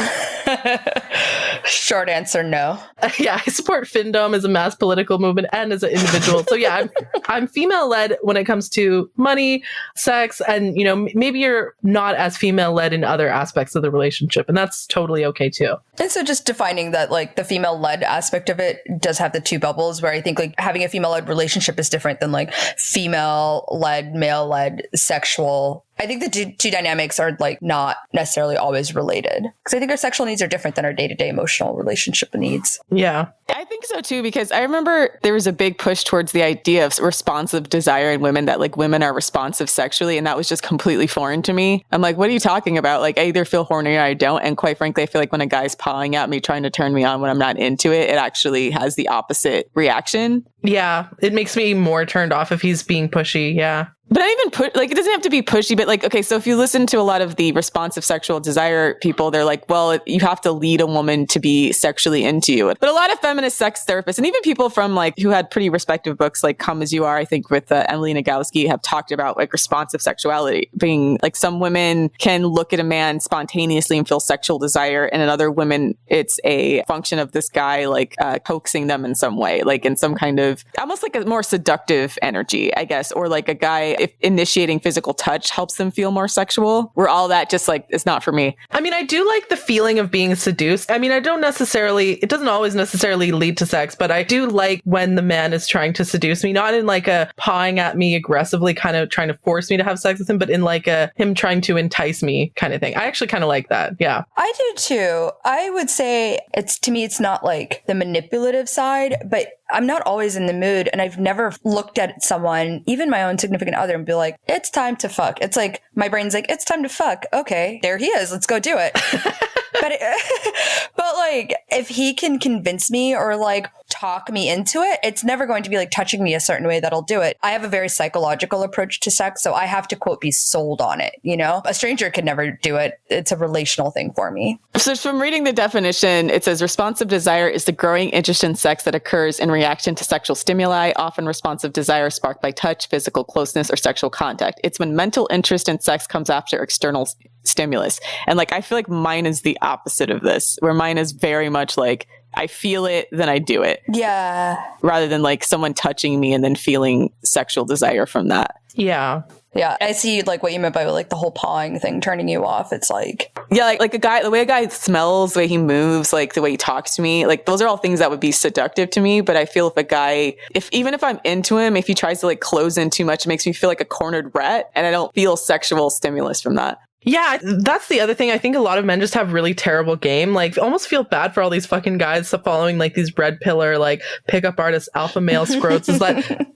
Short answer, no. Yeah, I support Findom as a mass political movement and as an individual. So yeah, I'm female-led when it comes to money, sex, and, maybe you're not as female-led in other aspects of the relationship, and that's totally okay too. And so just defining that, like, the female-led aspect of it does have the two bubbles, where I think, like, having a female-led relationship is different than, like, female-led, male-led, sexual. I think the two dynamics are, like, not necessarily always related, because I think our sexual needs are different than our day-to-day emotional relationship needs. Yeah. I think so too, because I remember there was a big push towards the idea of responsive desire in women, that like women are responsive sexually. And that was just completely foreign to me. I'm like, what are you talking about? Like, I either feel horny or I don't. And quite frankly, I feel like when a guy's pawing at me, trying to turn me on when I'm not into it, it actually has the opposite reaction. Yeah. It makes me more turned off if he's being pushy. Yeah. But not even it doesn't have to be pushy, but like, okay, so if you listen to a lot of the responsive sexual desire people, they're like, well, you have to lead a woman to be sexually into you. But a lot of feminist sex therapists and even people from like who had pretty respective books like Come As You Are, I think with Emily Nagoski, have talked about like responsive sexuality being like some women can look at a man spontaneously and feel sexual desire. And in other women, it's a function of this guy like coaxing them in some way, like in some kind of almost like a more seductive energy, I guess, or like a guy, if initiating physical touch helps them feel more sexual, where all that just like, it's not for me. I mean, I do like the feeling of being seduced. I mean, it doesn't always necessarily lead to sex, but I do like when the man is trying to seduce me, not in like a pawing at me aggressively, kind of trying to force me to have sex with him, but in like a him trying to entice me kind of thing. I actually kind of like that. Yeah. I do too. I would say to me, it's not like the manipulative side, but I'm not always in the mood, and I've never looked at someone, even my own significant other, and be like, it's time to fuck. It's like, my brain's like, it's time to fuck. Okay, there he is. Let's go do it. But like, if he can convince me or like talk me into it, it's never going to be like touching me a certain way that'll do it. I have a very psychological approach to sex, so I have to, quote, be sold on it. A stranger could never do it. It's a relational thing for me. So from reading the definition, it says responsive desire is the growing interest in sex that occurs in reaction to sexual stimuli, often responsive desire sparked by touch, physical closeness, or sexual contact. It's when mental interest in sex comes after external stimulus. And like, I feel like mine is the opposite of this, where mine is very much like, I feel it, then I do it. Yeah. Rather than like someone touching me and then feeling sexual desire from that. Yeah. Yeah, I see like what you meant by like the whole pawing thing turning you off. It's like, yeah, like a guy, the way a guy smells, the way he moves, like the way he talks to me, like those are all things that would be seductive to me. But I feel if a guy, even if I'm into him, if he tries to like close in too much, it makes me feel like a cornered rat, and I don't feel sexual stimulus from that. Yeah, that's the other thing. I think a lot of men just have really terrible game. Like, almost feel bad for all these fucking guys following like these red pillar, like pickup artist alpha male scrotes. Is that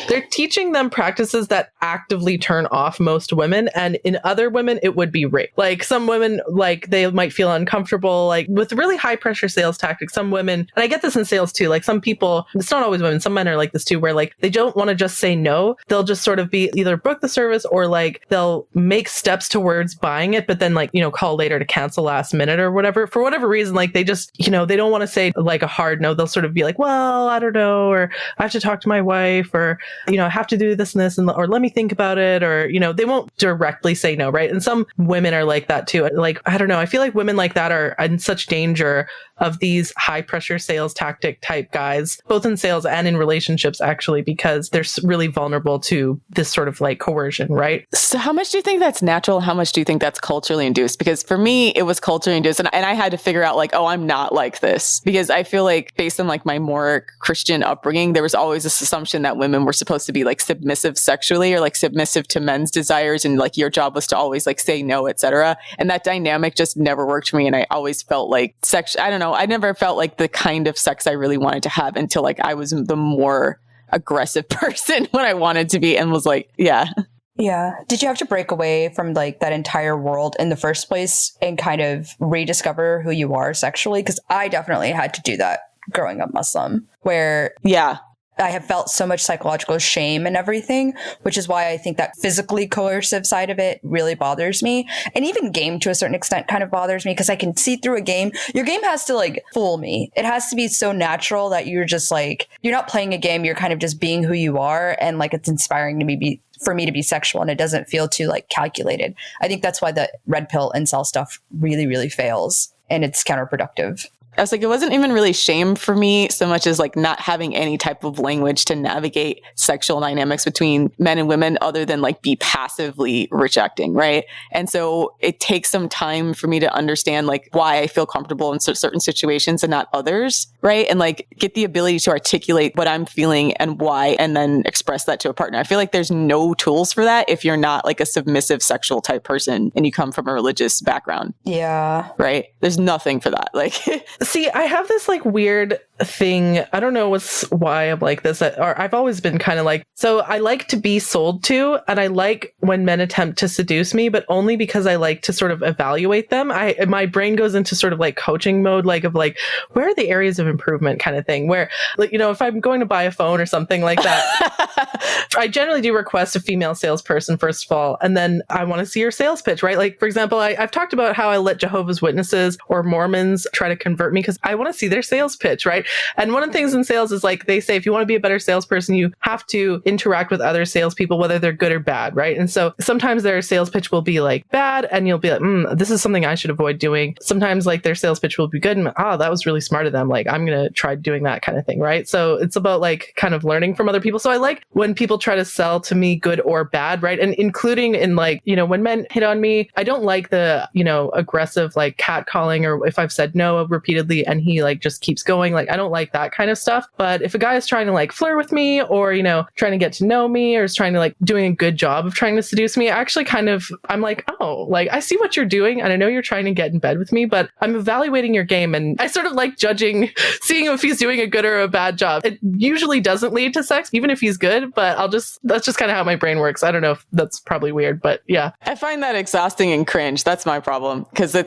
they're teaching them practices that actively turn off most women, and in other women it would be rape. Like some women, like they might feel uncomfortable, like with really high pressure sales tactics. Some women, and I get this in sales too, like some people, it's not always women, some men are like this too, where like they don't want to just say no. They'll just sort of be either book the service or like they'll make steps towards buying it, but then like, call later to cancel last minute or whatever. For whatever reason, like they just, they don't want to say like a hard no. They'll sort of be like, well, I don't know, or I have to talk to my wife, or, I have to do this and this, or let me think about it, or, they won't directly say no, right? And some women are like that too. Like, I don't know. I feel like women like that are in such danger of these high pressure sales tactic type guys, both in sales and in relationships, actually, because they're really vulnerable to this sort of like coercion, right? So how much do you think that's natural? How much do you think that's culturally induced? Because for me, it was culturally induced. And I had to figure out like, oh, I'm not like this. Because I feel like based on like my more Christian upbringing, there was always this assumption that women were supposed to be like submissive sexually, or like submissive to men's desires. And like your job was to always like say no, etc. And that dynamic just never worked for me. And I always felt like I don't know. I never felt like the kind of sex I really wanted to have until like I was the more aggressive person when I wanted to be, and was like, yeah. Yeah. Did you have to break away from like that entire world in the first place and kind of rediscover who you are sexually? Because I definitely had to do that growing up Muslim, where yeah, I have felt so much psychological shame and everything, which is why I think that physically coercive side of it really bothers me. And even game to a certain extent kind of bothers me, because I can see through a game. Your game has to like fool me. It has to be so natural that you're just like, you're not playing a game. You're kind of just being who you are. And like, it's inspiring to me for me to be sexual, and it doesn't feel too like calculated. I think that's why the red pill incel stuff really, really fails, and it's counterproductive. I was like, it wasn't even really shame for me so much as like not having any type of language to navigate sexual dynamics between men and women other than like be passively rejecting, right? And so it takes some time for me to understand like why I feel comfortable in certain situations and not others, right? And like get the ability to articulate what I'm feeling and why, and then express that to a partner. I feel like there's no tools for that if you're not like a submissive sexual type person and you come from a religious background. Yeah. Right? There's nothing for that. Like, see, I have this like weird thing. I don't know why I'm like this, or I've always been kind of like, so I like to be sold to, and I like when men attempt to seduce me, but only because I like to sort of evaluate them. My brain goes into sort of like coaching mode, like of like, where are the areas of improvement kind of thing, where like, you know, if I'm going to buy a phone or something like that, I generally do request a female salesperson first of all, and then I want to see your sales pitch, right? Like, for example, I've talked about how I let Jehovah's Witnesses or Mormons try to convert me because I want to see their sales pitch, right? And one of the things in sales is like they say, if you want to be a better salesperson, you have to interact with other salespeople, whether they're good or bad, right? And so sometimes their sales pitch will be like bad, and you'll be like, this is something I should avoid doing. Sometimes like their sales pitch will be good, and that was really smart of them. Like, I'm going to try doing that kind of thing, right? So it's about like kind of learning from other people. So I like when people try to sell to me good or bad, right? And including in like, you know, when men hit on me, I don't like the, you know, aggressive like catcalling, or if I've said no repeatedly and he like just keeps going, like I don't like that kind of stuff. But if a guy is trying to like flirt with me, or, you know, trying to get to know me, or is trying to like doing a good job of trying to seduce me, actually kind of, I'm like, oh, like I see what you're doing and I know you're trying to get in bed with me, but I'm evaluating your game, and I sort of like judging, seeing if he's doing a good or a bad job. It usually doesn't lead to sex, even if he's good, but that's just kind of how my brain works. I don't know if that's probably weird, but yeah. I find that exhausting and cringe. That's my problem.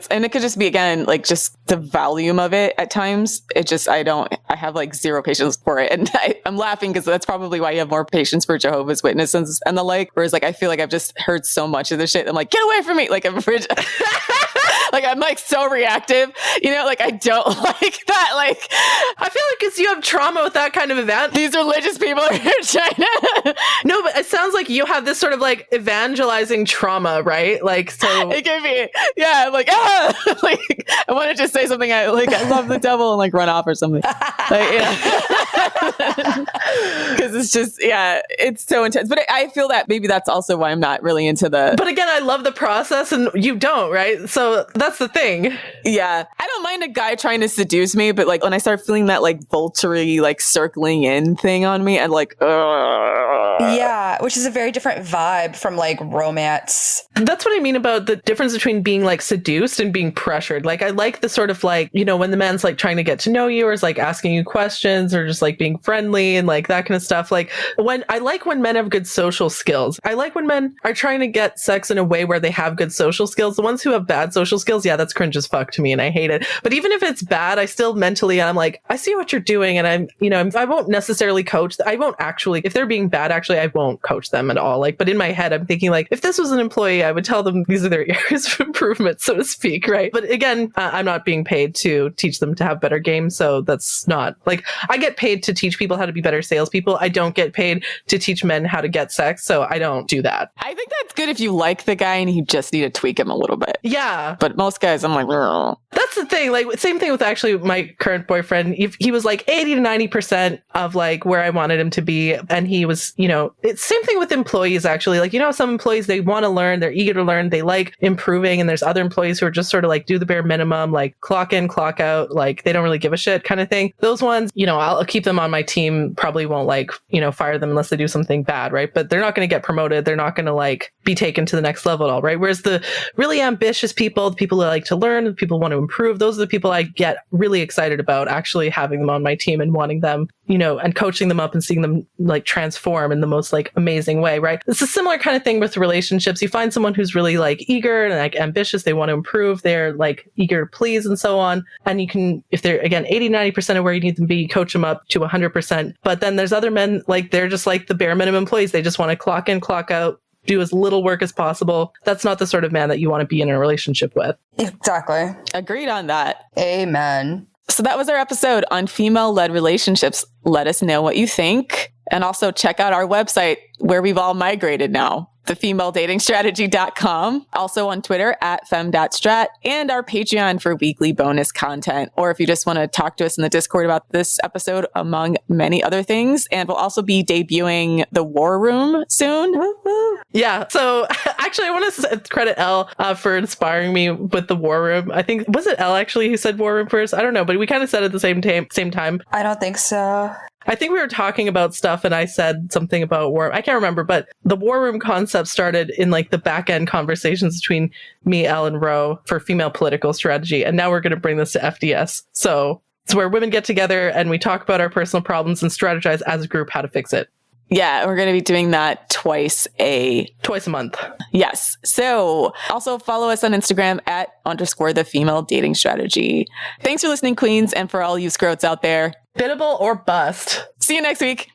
And it could just be, again, like just the volume of it at times. I have like zero patience for it. And I'm laughing because that's probably why you have more patience for Jehovah's Witnesses and the like. Whereas like, I feel like I've just heard so much of this shit. I'm like, get away from me. Like like I'm like so reactive, you know, like I don't like that. Like, I feel like because you have trauma with that kind of event. These religious people are here trying to. No, but it sounds like you have this sort of like evangelizing trauma, right? Like, so it could be, yeah. I'm like, like I want to just say something. I love the devil and like run off or something. Like, yeah. Because it's just, yeah, it's so intense. But I feel that maybe that's also why I'm not really into the. But again, I love the process, and you don't, right? So that's the thing. Yeah. I don't mind a guy trying to seduce me, but like when I start feeling that like vulture-y, like circling in thing on me, I'm like, yeah, which is a very different vibe from like romance. That's what I mean about the difference between being like seduced and being pressured. Like I like the sort of like, you know, when the man's like trying to get to know you, or is like asking you questions, or just like being friendly and like that kind of stuff. Like when men have good social skills. I like when men are trying to get sex in a way where they have good social skills. The ones who have bad social skills, yeah, that's cringe as fuck to me and I hate it. But even if it's bad, I still mentally, I'm like, I see what you're doing, and I'm, you know, I won't necessarily coach. I won't actually, if they're being bad, actually, I won't coach them at all. Like, but in my head, I'm thinking like, if this was an employee, I would tell them these are their areas of improvement, so to speak, right? But again, I'm not being paid to teach them to have better games, so that's not like, I get paid to teach people how to be better salespeople. I don't get paid to teach men how to get sex, so I don't do that. I think that's good if you like the guy and you just need to tweak him a little bit. Yeah. But most guys, I'm like, ugh. That's the thing. Like, same thing with actually my current boyfriend. He was like 80 to 90% of like where I wanted him to be. And he was, you know, it's same thing with employees, actually. Like, you know, some employees, they want to learn, they're eager to learn, they like improving. And there's other employees who are just sort of like do the bare minimum, like clock in, clock out, like they don't really give a shit kind of thing. Those ones, you know, I'll keep them on my team, probably won't like, you know, fire them unless they do something bad, right? But they're not going to get promoted. They're not going to like be taken to the next level at all, right? Whereas the really ambitious people, the people who like to learn, the people who want to improve, those are the people I get really excited about actually having them on my team and wanting them, you know, and coaching them up and seeing them like transform in the most like amazing way, right? It's a similar kind of thing with relationships. You find someone who's really like eager and like ambitious, they want to improve, they're like eager to please and so on. And you can, if they're again 80, 90% of where you need them to be, coach them up to 100%. But then there's other men, like they're just like the bare minimum employees. They just want to clock in, clock out, do as little work as possible. That's not the sort of man that you want to be in a relationship with. Exactly. Agreed on that. Amen. So that was our episode on female-led relationships. Let us know what you think. And also check out our website where we've all migrated now. thefemaledatingstrategy.com, also on Twitter at fem.strat, and our Patreon for weekly bonus content. Or if you just want to talk to us in the Discord about this episode, among many other things. And we'll also be debuting the War Room soon. Yeah. So actually, I want to credit Elle for inspiring me with the War Room. I think, was it Elle actually who said War Room first? I don't know, but we kind of said it at the same time. I don't think so. I think we were talking about stuff and I said something about war. I can't remember, but the War Room concept started in like the back end conversations between me, Elle, and Ro for female political strategy. And now we're going to bring this to FDS. So it's where women get together and we talk about our personal problems and strategize as a group how to fix it. Yeah, we're going to be doing that twice a month. Yes. So also follow us on Instagram at _thefemaledatingstrategy. Thanks for listening, Queens, and for all you scrotes out there. Biddable or bust. See you next week.